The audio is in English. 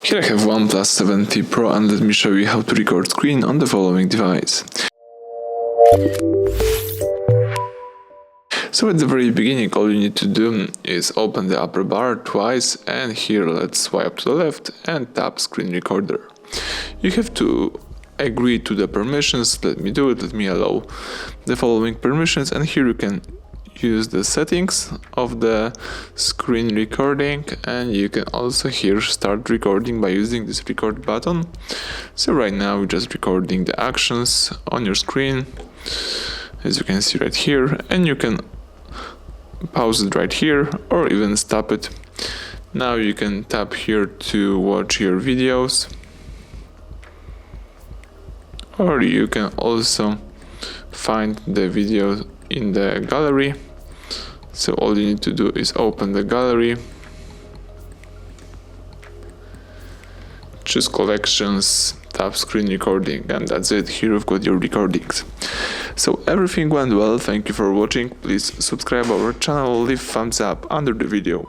Here I have OnePlus 7T Pro and let me show you how to record screen on the following device. So at the very beginning all you need to do is open the upper bar twice, and here let's swipe to the left and tap screen recorder. You have to agree to the permissions. Let me do it. Let me allow the following permissions, and here you can use the settings of the screen recording, and you can also here start recording by using this record button. So right now we're just recording the actions on your screen, as you can see right here, and you can pause it right here or even stop it. Now you can tap here to watch your videos, or you can also find the video in the gallery. So all you need to do is open the gallery, choose collections, tap screen recording, and that's it. Here you've got your recordings. So everything went well. Thank you for watching. Please subscribe our channel, leave thumbs up under the video.